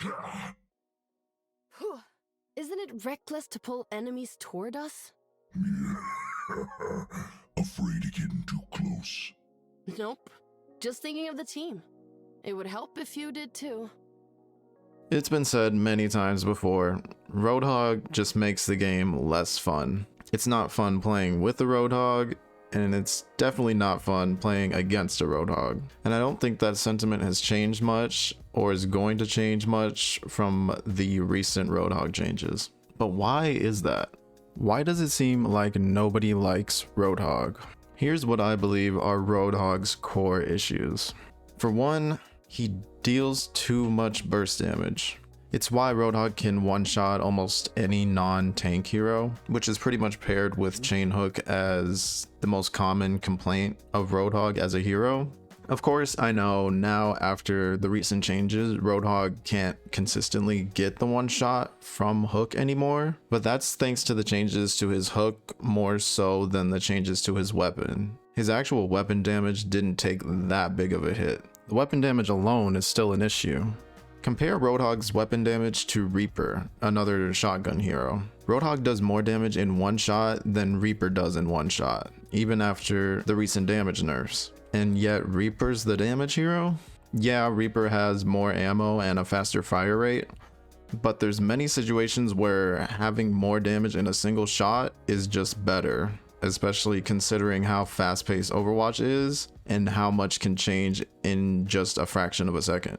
Whew. Isn't it reckless to pull enemies toward us? Afraid of getting too close. Nope. Just thinking of the team. It would help if you did too. It's been said many times before, Roadhog just makes the game less fun. It's not fun playing with the Roadhog, and it's definitely not fun playing against a Roadhog. And I don't think that sentiment has changed much or is going to change much from the recent Roadhog changes. But why is that? Why does it seem like nobody likes Roadhog? Here's what I believe are Roadhog's core issues. For one, he deals too much burst damage. It's why Roadhog can one-shot almost any non-tank hero, which is pretty much paired with Chain Hook as the most common complaint of Roadhog as a hero. Of course, I know now after the recent changes, Roadhog can't consistently get the one-shot from Hook anymore, but that's thanks to the changes to his Hook more so than the changes to his weapon. His actual weapon damage didn't take that big of a hit. The weapon damage alone is still an issue. Compare Roadhog's weapon damage to Reaper, another shotgun hero. Roadhog does more damage in one shot than Reaper does in one shot, even after the recent damage nerfs. And yet Reaper's the damage hero? Yeah, Reaper has more ammo and a faster fire rate, but there's many situations where having more damage in a single shot is just better, especially considering how fast-paced Overwatch is and how much can change in just a fraction of a second.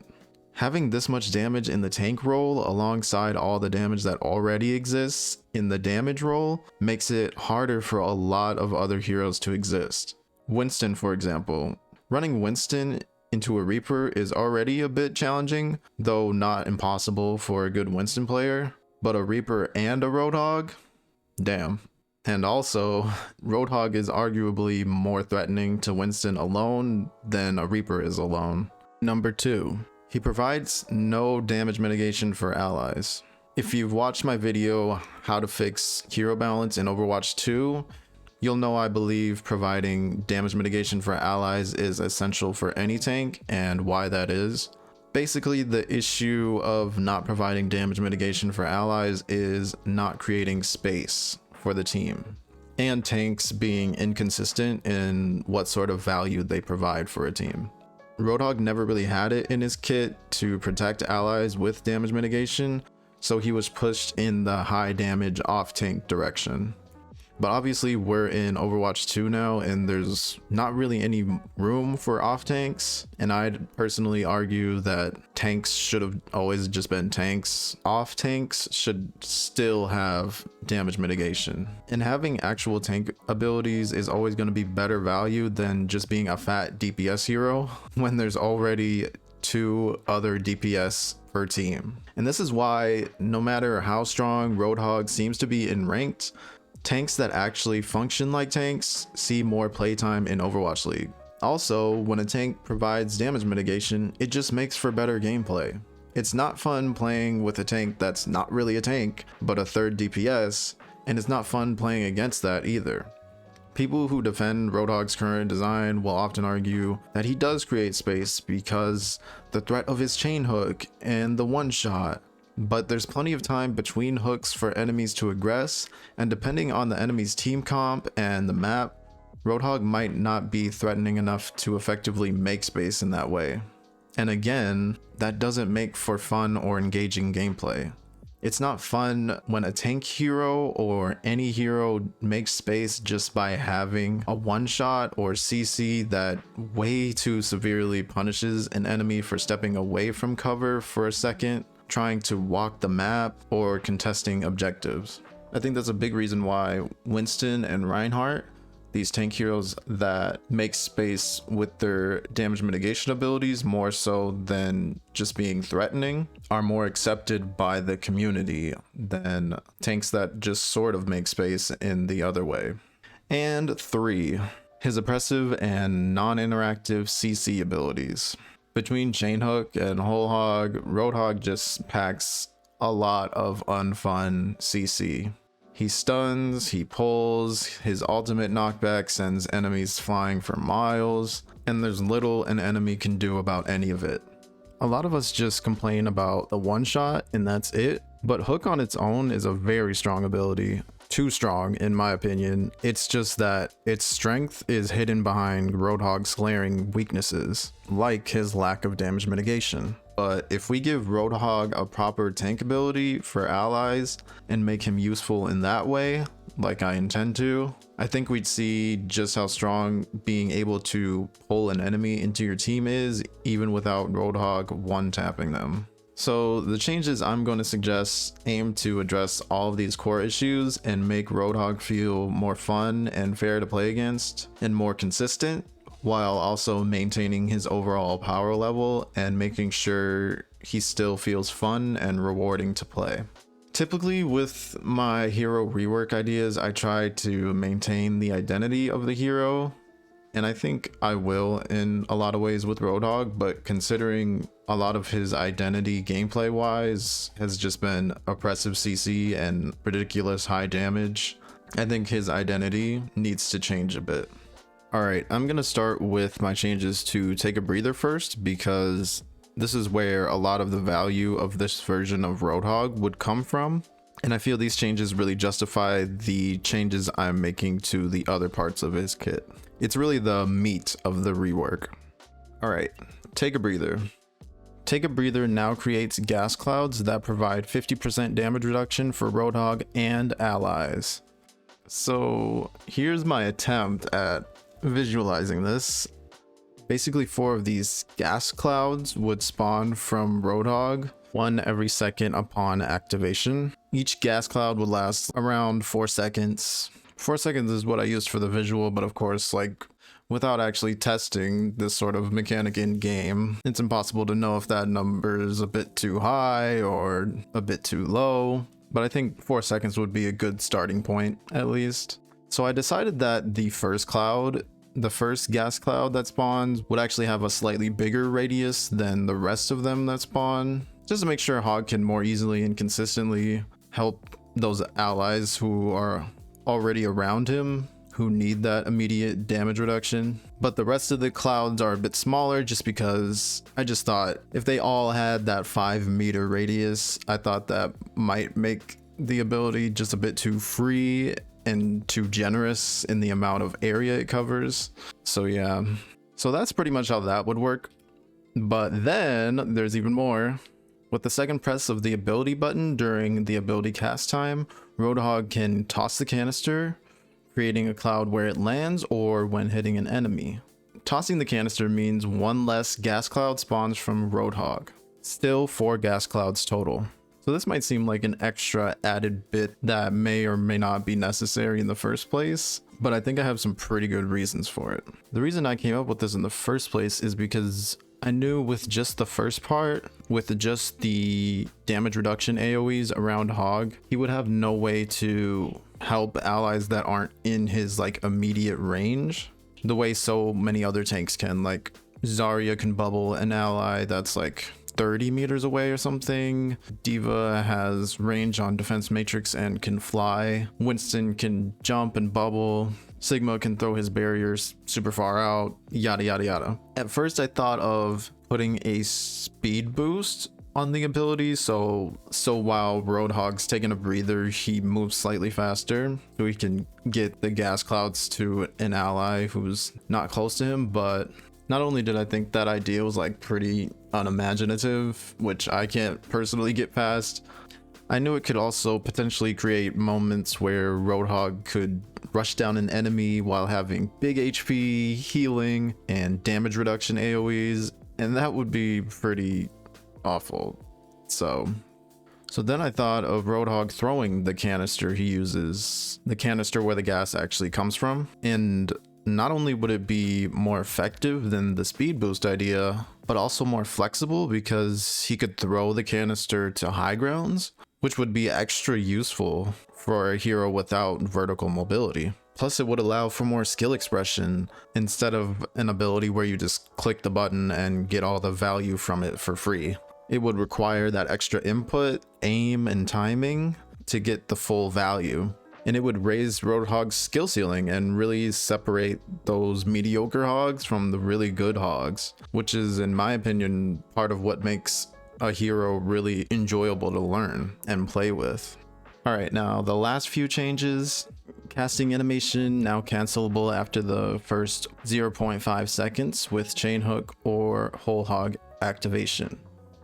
Having this much damage in the tank role alongside all the damage that already exists in the damage role makes it harder for a lot of other heroes to exist. Winston, for example. Running Winston into a Reaper is already a bit challenging, though not impossible for a good Winston player, but a Reaper and a Roadhog? Damn. And also, Roadhog is arguably more threatening to Winston alone than a Reaper is alone. Number 2. He provides no damage mitigation for allies. If you've watched my video, How to Fix Hero Balance in Overwatch 2, you'll know I believe providing damage mitigation for allies is essential for any tank, and why that is. Basically, the issue of not providing damage mitigation for allies is not creating space for the team, and tanks being inconsistent in what sort of value they provide for a team. Roadhog never really had it in his kit to protect allies with damage mitigation, so he was pushed in the high damage off tank direction. But obviously we're in Overwatch 2 now, and there's not really any room for off tanks, and I'd personally argue that tanks should have always just been tanks. Off tanks should still have damage mitigation, and having actual tank abilities is always going to be better value than just being a fat DPS hero when there's already 2 other DPS per team. And this is why no matter how strong Roadhog seems to be in ranked, tanks that actually function like tanks see more playtime in Overwatch League. Also, when a tank provides damage mitigation, it just makes for better gameplay. It's not fun playing with a tank that's not really a tank, but a third DPS, and it's not fun playing against that either. People who defend Roadhog's current design will often argue that he does create space because the threat of his chain hook and the one shot. But there's plenty of time between hooks for enemies to aggress, and depending on the enemy's team comp and the map, Roadhog might not be threatening enough to effectively make space in that way. And again, that doesn't make for fun or engaging gameplay. It's not fun when a tank hero or any hero makes space just by having a one-shot or CC that way too severely punishes an enemy for stepping away from cover for a second, trying to walk the map, or contesting objectives. I think that's a big reason why Winston and Reinhardt, these tank heroes that make space with their damage mitigation abilities more so than just being threatening, are more accepted by the community than tanks that just sort of make space in the other way. And 3, his oppressive and non-interactive CC abilities. Between Chain Hook and Whole Hog, Roadhog just packs a lot of unfun CC. He stuns, he pulls, his ultimate knockback sends enemies flying for miles, and there's little an enemy can do about any of it. A lot of us just complain about the one shot and that's it, but Hook on its own is a very strong ability. Too strong in my opinion. It's just that its strength is hidden behind Roadhog's glaring weaknesses, like his lack of damage mitigation. But if we give Roadhog a proper tank ability for allies and make him useful in that way, like I intend to, I think we'd see just how strong being able to pull an enemy into your team is, even without Roadhog one-tapping them. So the changes I'm going to suggest aim to address all of these core issues and make Roadhog feel more fun and fair to play against and more consistent, while also maintaining his overall power level and making sure he still feels fun and rewarding to play. Typically with my hero rework ideas, I try to maintain the identity of the hero, and I think I will in a lot of ways with Roadhog, but considering a lot of his identity gameplay wise has just been oppressive CC and ridiculous high damage, I think his identity needs to change a bit. Alright, I'm gonna start with my changes to Take a Breather first, because this is where a lot of the value of this version of Roadhog would come from, and I feel these changes really justify the changes I'm making to the other parts of his kit. It's really the meat of the rework. Alright, Take a Breather. Take a Breather now creates gas clouds that provide 50% damage reduction for Roadhog and allies. So here's my attempt at visualizing this. Basically 4 of these gas clouds would spawn from Roadhog, 1 every second upon activation. Each gas cloud would last around 4 seconds. 4 seconds is what I used for the visual, but of course, like, without actually testing this sort of mechanic in game, it's impossible to know if that number is a bit too high or a bit too low, but I think 4 seconds would be a good starting point at least. So I decided that the first gas cloud that spawns would actually have a slightly bigger radius than the rest of them that spawn, just to make sure Hog can more easily and consistently help those allies who are already around him, who need that immediate damage reduction. But the rest of the clouds are a bit smaller just because I just thought if they all had that 5-meter radius, I thought that might make the ability just a bit too free and too generous in the amount of area it covers. So yeah, so that's pretty much how that would work. But then there's even more. With the second press of the ability button during the ability cast time, Roadhog can toss the canister, creating a cloud where it lands or when hitting an enemy. Tossing the canister means 1 less gas cloud spawns from Roadhog. Still 4 gas clouds total. So this might seem like an extra added bit that may or may not be necessary in the first place, but I think I have some pretty good reasons for it. The reason I came up with this in the first place is because I knew with just the first part, with just the damage reduction AoEs around Hog, he would have no way to help allies that aren't in his like immediate range, the way so many other tanks can. Like Zarya can bubble an ally that's like 30 meters away or something. Diva has range on defense matrix and can fly. Winston can jump and bubble. Sigma can throw his barriers super far out, yada yada yada. At first I thought of putting a speed boost on the ability, so while Roadhog's taking a breather, he moves slightly faster, so he can get the gas clouds to an ally who's not close to him. But not only did I think that idea was like pretty unimaginative, which I can't personally get past, I knew it could also potentially create moments where Roadhog could rush down an enemy while having big HP, healing, and damage reduction AoEs, and that would be pretty awful. So then I thought of Roadhog throwing the canister he uses, the canister where the gas actually comes from, and not only would it be more effective than the speed boost idea, but also more flexible because he could throw the canister to high grounds, which would be extra useful for a hero without vertical mobility. Plus it would allow for more skill expression instead of an ability where you just click the button and get all the value from it for free. It would require that extra input, aim, and timing to get the full value. and it would raise Roadhog's skill ceiling and really separate those mediocre hogs from the really good hogs, which is, in my opinion, part of what makes a hero really enjoyable to learn and play with. All right, now the last few changes. Casting animation now cancelable after the first 0.5 seconds with chain hook or whole hog activation.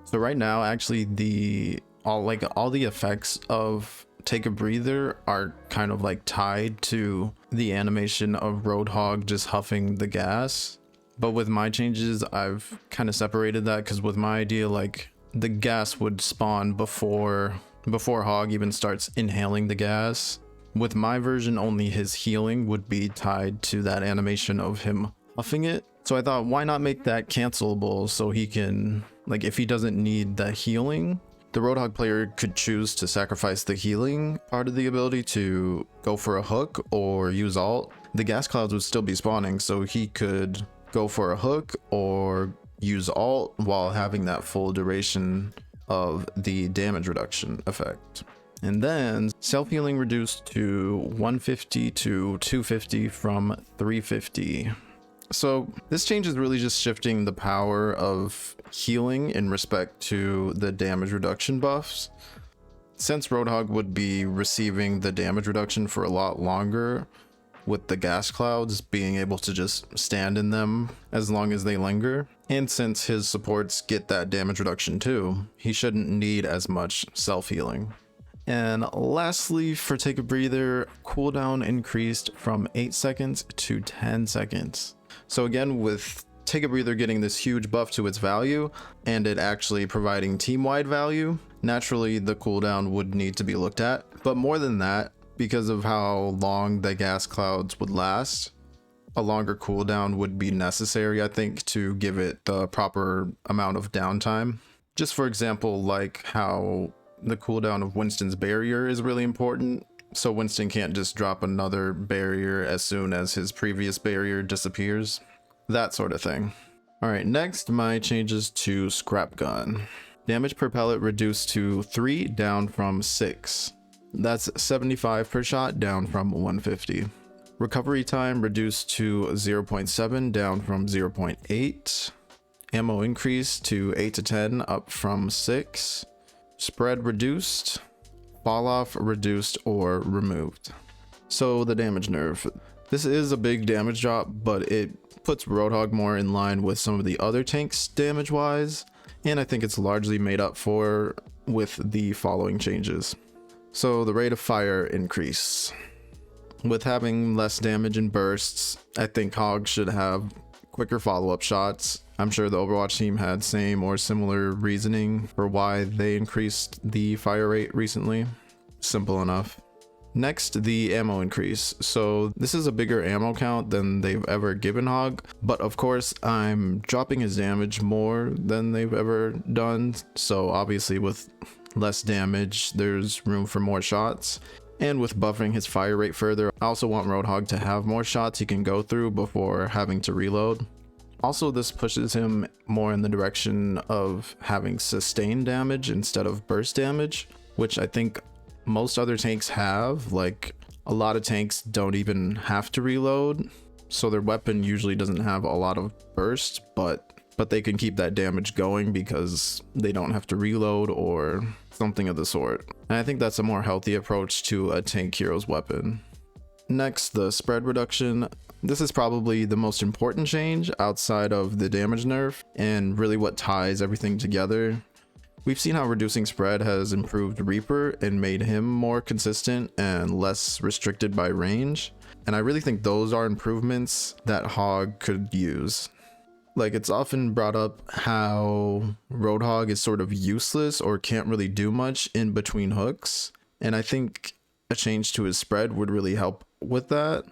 So right now, actually, all the effects of Take a Breather are kind of like tied to the animation of Roadhog just huffing the gas. But with my changes, I've kind of separated that, because with my idea, like, the gas would spawn before Hog even starts inhaling the gas. With my version, only his healing would be tied to that animation of him huffing it. So I thought, why not make that cancelable, so he can, like, if he doesn't need the healing, the Roadhog player could choose to sacrifice the healing part of the ability to go for a hook or use ult. The gas clouds would still be spawning, so he could go for a hook or use ult while having that full duration of the damage reduction effect. And then self-healing reduced to 150 to 250 from 350. So this change is really just shifting the power of healing in respect to the damage reduction buffs. Since Roadhog would be receiving the damage reduction for a lot longer, with the gas clouds being able to just stand in them as long as they linger, and since his supports get that damage reduction too, he shouldn't need as much self-healing. And lastly, for Take a Breather, cooldown increased from 8 seconds to 10 seconds. So again, with Take a Breather getting this huge buff to its value and it actually providing team-wide value, naturally the cooldown would need to be looked at. But more than that, because of how long the gas clouds would last, a longer cooldown would be necessary, I think, to give it the proper amount of downtime. Just for example, like how the cooldown of Winston's barrier is really important, so Winston can't just drop another barrier as soon as his previous barrier disappears. That sort of thing. Alright, next, my changes to Scrap Gun. Damage per pellet reduced to 3, down from 6. That's 75 per shot, down from 150. Recovery time reduced to 0.7, down from 0.8. Ammo increased to 8 to 10, up from 6. Spread reduced. Fall off reduced or removed. So the damage nerf. This is a big damage drop, but it puts Roadhog more in line with some of the other tanks damage wise, and I think it's largely made up for with the following changes. So the rate of fire increase. With having less damage in bursts, I think Hog should have quicker follow-up shots. I'm sure the Overwatch team had same or similar reasoning for why they increased the fire rate recently. Simple enough. Next, the ammo increase. So this is a bigger ammo count than they've ever given Hog, but of course I'm dropping his damage more than they've ever done, so obviously with less damage there's room for more shots. And with buffing his fire rate further, I also want Roadhog to have more shots he can go through before having to reload. Also, this pushes him more in the direction of having sustained damage instead of burst damage, which I think most other tanks have. Like, a lot of tanks don't even have to reload, so their weapon usually doesn't have a lot of burst, but they can keep that damage going because they don't have to reload or something of the sort. And I think that's a more healthy approach to a tank hero's weapon. Next, the spread reduction. This is probably the most important change outside of the damage nerf and really what ties everything together. We've seen how reducing spread has improved Reaper and made him more consistent and less restricted by range. And I really think those are improvements that Hog could use. Like, it's often brought up how Roadhog is sort of useless or can't really do much in between hooks. And I think a change to his spread would really help with that.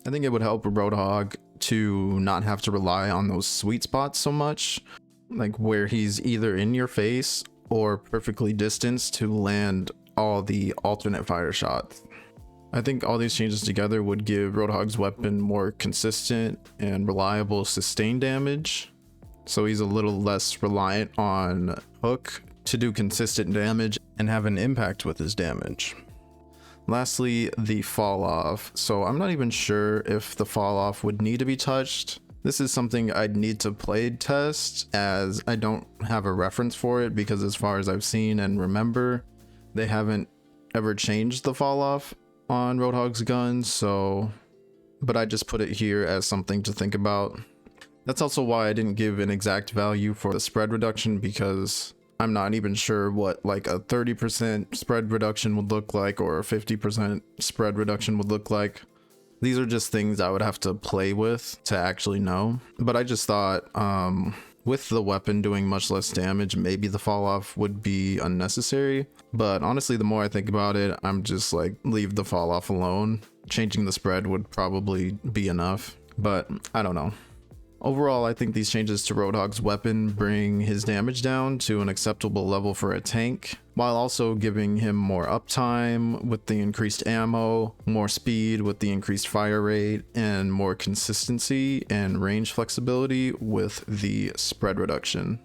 I think it would help Roadhog to not have to rely on those sweet spots so much, like where he's either in your face or perfectly distanced to land all the alternate fire shots. I think all these changes together would give Roadhog's weapon more consistent and reliable sustained damage, so he's a little less reliant on hook to do consistent damage and have an impact with his damage. Lastly, the fall off. So I'm not even sure if the fall off would need to be touched. This is something I'd need to play test, as I don't have a reference for it, because as far as I've seen and remember, they haven't ever changed the fall off on Roadhog's gun. But I just put it here as something to think about. That's also why I didn't give an exact value for the spread reduction, because I'm not even sure what like a 30% spread reduction would look like, or a 50% spread reduction would look like. These are just things I would have to play with to actually know. But I just thought with the weapon doing much less damage, maybe the fall off would be unnecessary. But honestly, the more I think about it, I'm just like, leave the fall off alone. Changing the spread would probably be enough, but I don't know. Overall, I think these changes to Roadhog's weapon bring his damage down to an acceptable level for a tank, while also giving him more uptime with the increased ammo, more speed with the increased fire rate, and more consistency and range flexibility with the spread reduction.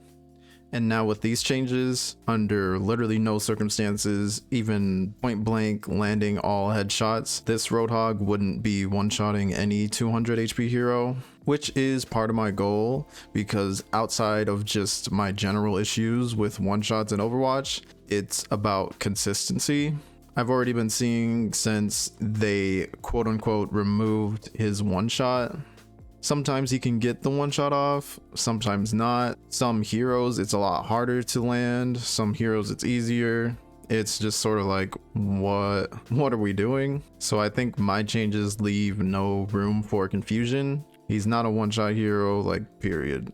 And now with these changes, under literally no circumstances, even point blank landing all headshots, this Roadhog wouldn't be one-shotting any 200 HP hero, which is part of my goal, because outside of just my general issues with one-shots in Overwatch, it's about consistency. I've already been seeing, since they quote-unquote removed his one-shot, sometimes he can get the one shot off, sometimes not. Some heroes it's a lot harder to land, some heroes it's easier. It's just sort of like, what are we doing? So I think my changes leave no room for confusion. He's not a one shot hero, like, period.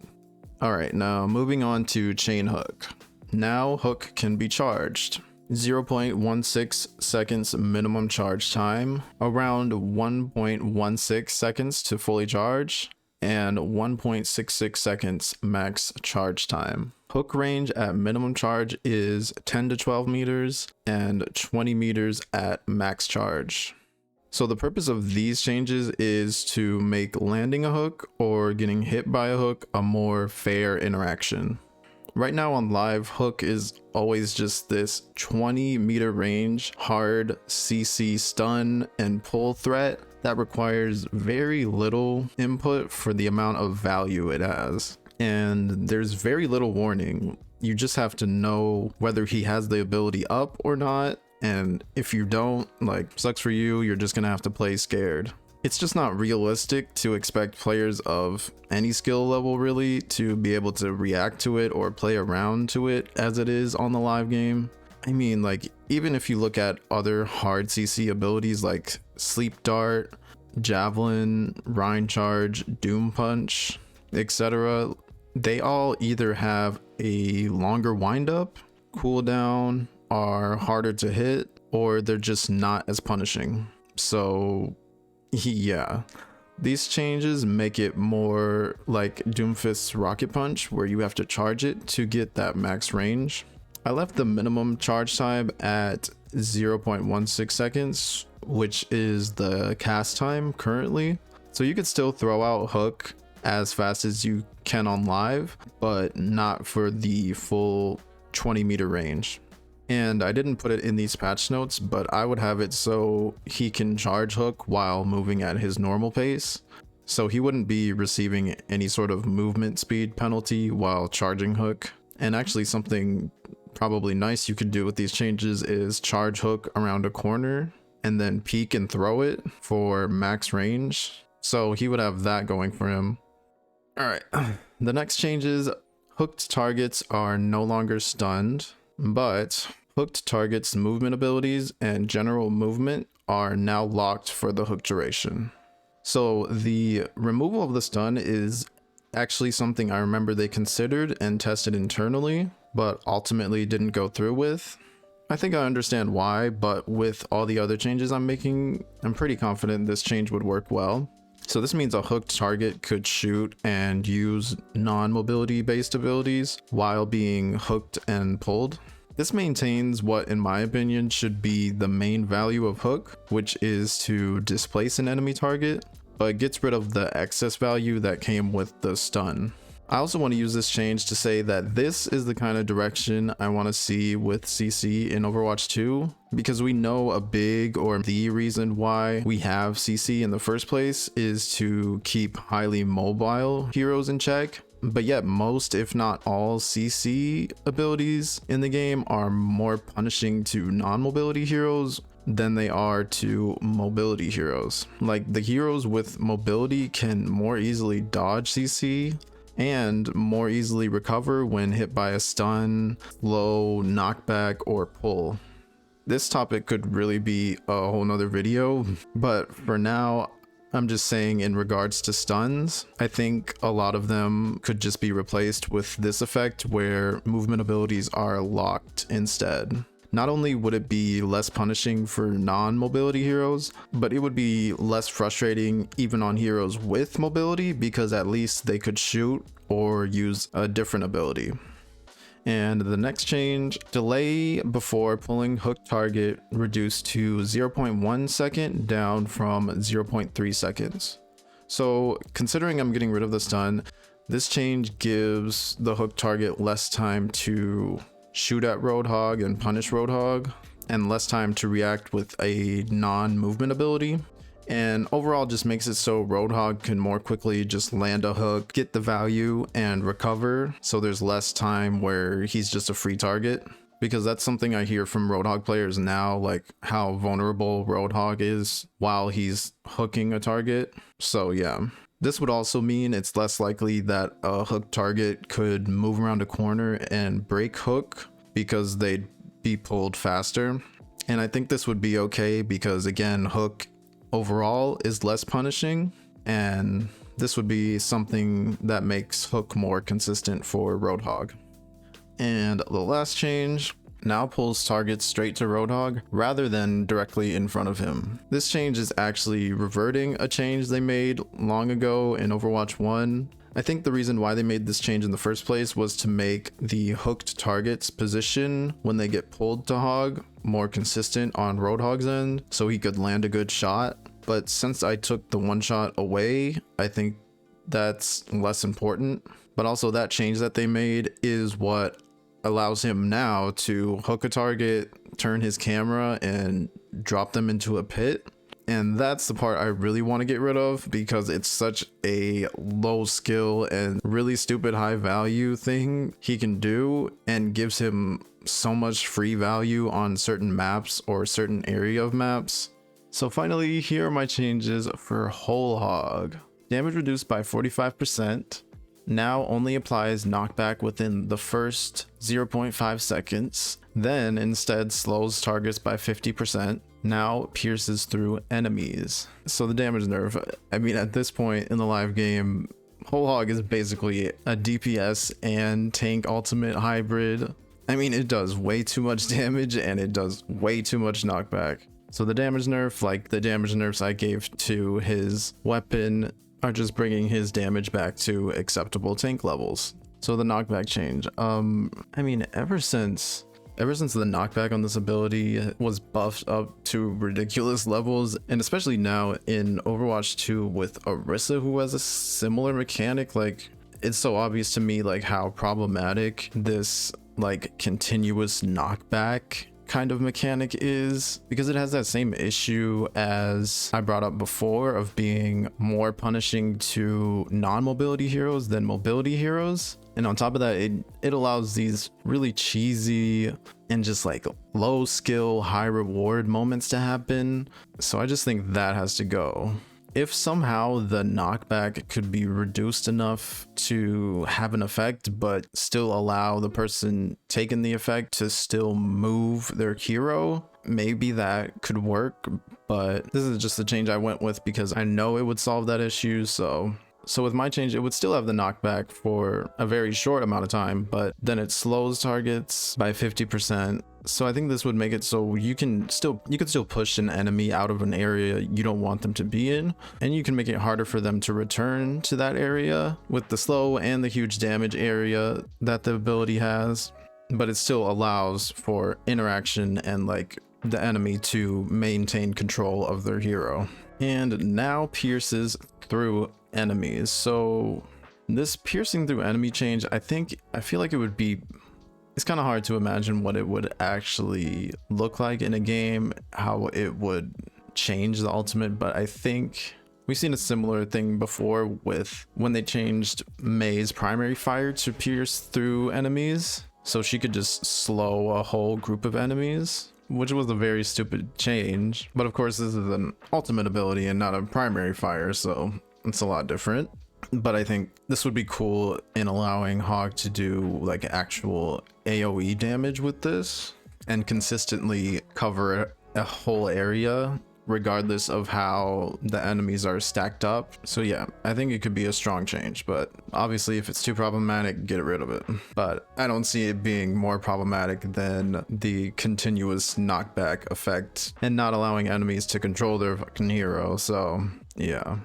Alright, now moving on to chain hook. Now hook can be charged. 0.16 seconds minimum charge time, around 1.16 seconds to fully charge, and 1.66 seconds max charge time. Hook range at minimum charge is 10 to 12 meters and 20 meters at max charge. So the purpose of these changes is to make landing a hook or getting hit by a hook a more fair interaction. Right now on live, hook is always just this 20 meter range hard CC stun and pull threat that requires very little input for the amount of value it has. And there's very little warning. You just have to know whether he has the ability up or not. And if you don't, like, sucks for you, you're just gonna have to play scared. It's just not realistic to expect players of any skill level really to be able to react to it or play around to it as it is on the live game. I mean, like, even if you look at other hard CC abilities like Sleep Dart, Javelin, Rhine Charge, Doom Punch, etc., they all either have a longer windup, cooldown, are harder to hit, or they're just not as punishing. So yeah, these changes make it more like Doomfist's Rocket Punch, where you have to charge it to get that max range. I left the minimum charge time at 0.16 seconds, which is the cast time currently. So you could still throw out hook as fast as you can on live, but not for the full 20 meter range. And I didn't put it in these patch notes, but I would have it so he can charge hook while moving at his normal pace. So he wouldn't be receiving any sort of movement speed penalty while charging hook. And actually something probably nice you could do with these changes is charge hook around a corner and then peek and throw it for max range. So he would have that going for him. All right, the next changes, hooked targets are no longer stunned, but hooked targets' movement abilities and general movement are now locked for the hook duration. So the removal of the stun is actually something I remember they considered and tested internally, but ultimately didn't go through with. I think I understand why, but with all the other changes I'm making, I'm pretty confident this change would work well. So this means a hooked target could shoot and use non-mobility based abilities while being hooked and pulled. This maintains what, in my opinion, should be the main value of hook, which is to displace an enemy target, but gets rid of the excess value that came with the stun. I also want to use this change to say that this is the kind of direction I want to see with CC in Overwatch 2, because we know a big or the reason why we have CC in the first place is to keep highly mobile heroes in check. But yet most, if not all, CC abilities in the game are more punishing to non-mobility heroes than they are to mobility heroes. Like, the heroes with mobility can more easily dodge CC and more easily recover when hit by a stun, low, knockback, or pull. This topic could really be a whole nother video, but for now, I'm just saying in regards to stuns, I think a lot of them could just be replaced with this effect where movement abilities are locked instead. Not only would it be less punishing for non-mobility heroes, but it would be less frustrating even on heroes with mobility, because at least they could shoot or use a different ability. And the next change, delay before pulling hook target reduced to 0.1 second down from 0.3 seconds. So considering I'm getting rid of the stun, this change gives the hook target less time to shoot at Roadhog and punish Roadhog, and less time to react with a non-movement ability. And overall just makes it so Roadhog can more quickly just land a hook, get the value, and recover, so there's less time where he's just a free target. Because that's something I hear from Roadhog players now, like how vulnerable Roadhog is while he's hooking a target. So yeah. This would also mean it's less likely that a hook target could move around a corner and break hook because they'd be pulled faster. And I think this would be okay because, again, hook overall is less punishing, and this would be something that makes hook more consistent for Roadhog. And the last change now pulls targets straight to Roadhog rather than directly in front of him. This change is actually reverting a change they made long ago in Overwatch 1. I think the reason why they made this change in the first place was to make the hooked target's position when they get pulled to Hog more consistent on Roadhog's end, so he could land a good shot. But since I took the one shot away, I think that's less important. But also that change that they made is what allows him now to hook a target, turn his camera, and drop them into a pit. And that's the part I really want to get rid of, because it's such a low skill and really stupid high value thing he can do, and gives him so much free value on certain maps or certain area of maps. So finally, here are my changes for Whole Hog. Damage reduced by 45%. Now only applies knockback within the first 0.5 seconds, then instead slows targets by 50%. Now pierces through enemies. So the damage nerf, I mean, at this point in the live game, Whole Hog is basically a DPS and tank ultimate hybrid. I mean, it does way too much damage and it does way too much knockback. So the damage nerf, like the damage nerfs I gave to his weapon, are just bringing his damage back to acceptable tank levels. So the knockback change, I mean, ever since the knockback on this ability was buffed up to ridiculous levels, and especially now in Overwatch 2 with Orisa, who has a similar mechanic, like, it's so obvious to me like how problematic this like continuous knockback kind of mechanic is, because it has that same issue as I brought up before of being more punishing to non-mobility heroes than mobility heroes. And on top of that, it allows these really cheesy and just like low skill, high reward moments to happen. So I just think that has to go. If somehow the knockback could be reduced enough to have an effect, but still allow the person taking the effect to still move their hero, maybe that could work. But this is just the change I went with because I know it would solve that issue. So with my change, it would still have the knockback for a very short amount of time, but then it slows targets by 50%. So I think this would make it so you could still push an enemy out of an area you don't want them to be in, and you can make it harder for them to return to that area with the slow and the huge damage area that the ability has. But it still allows for interaction and like the enemy to maintain control of their hero. And now pierces through enemies. So This piercing through enemy change, I feel like it's kind of hard to imagine what it would actually look like in a game, how it would change the ultimate, but I think we've seen a similar thing before with when they changed May's primary fire to pierce through enemies, so she could just slow a whole group of enemies, which was a very stupid change. But of course this is an ultimate ability and not a primary fire, so it's a lot different. But I think this would be cool in allowing Hog to do like actual AoE damage with this and consistently cover a whole area regardless of how the enemies are stacked up. So yeah, I think it could be a strong change, but obviously if it's too problematic, get rid of it. But I don't see it being more problematic than the continuous knockback effect and not allowing enemies to control their fucking hero. So yeah.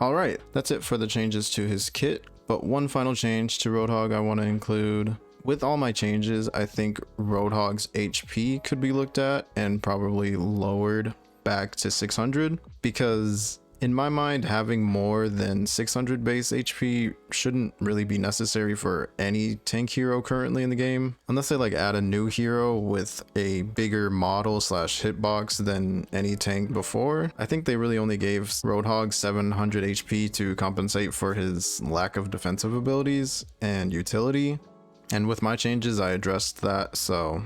Alright, that's it for the changes to his kit, but one final change to Roadhog I want to include. With all my changes, I think Roadhog's HP could be looked at and probably lowered back to 600, because in my mind having more than 600 base HP shouldn't really be necessary for any tank hero currently in the game, unless they like add a new hero with a bigger model slash hitbox than any tank before. I think they really only gave Roadhog 700 HP to compensate for his lack of defensive abilities and utility, and with my changes I addressed that. So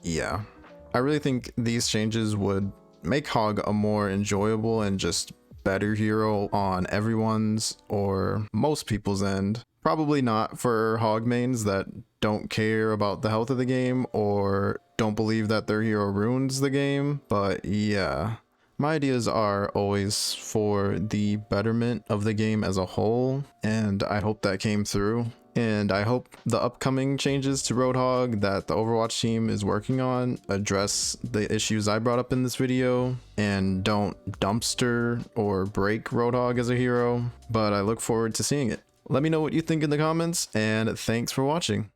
yeah, I really think these changes would make Hog a more enjoyable and just better hero on everyone's or most people's end. Probably not for Hog mains that don't care about the health of the game or don't believe that their hero ruins the game, but yeah. My ideas are always for the betterment of the game as a whole, and I hope that came through. And I hope the upcoming changes to Roadhog that the Overwatch team is working on address the issues I brought up in this video and don't dumpster or break Roadhog as a hero, but I look forward to seeing it. Let me know what you think in the comments, and thanks for watching.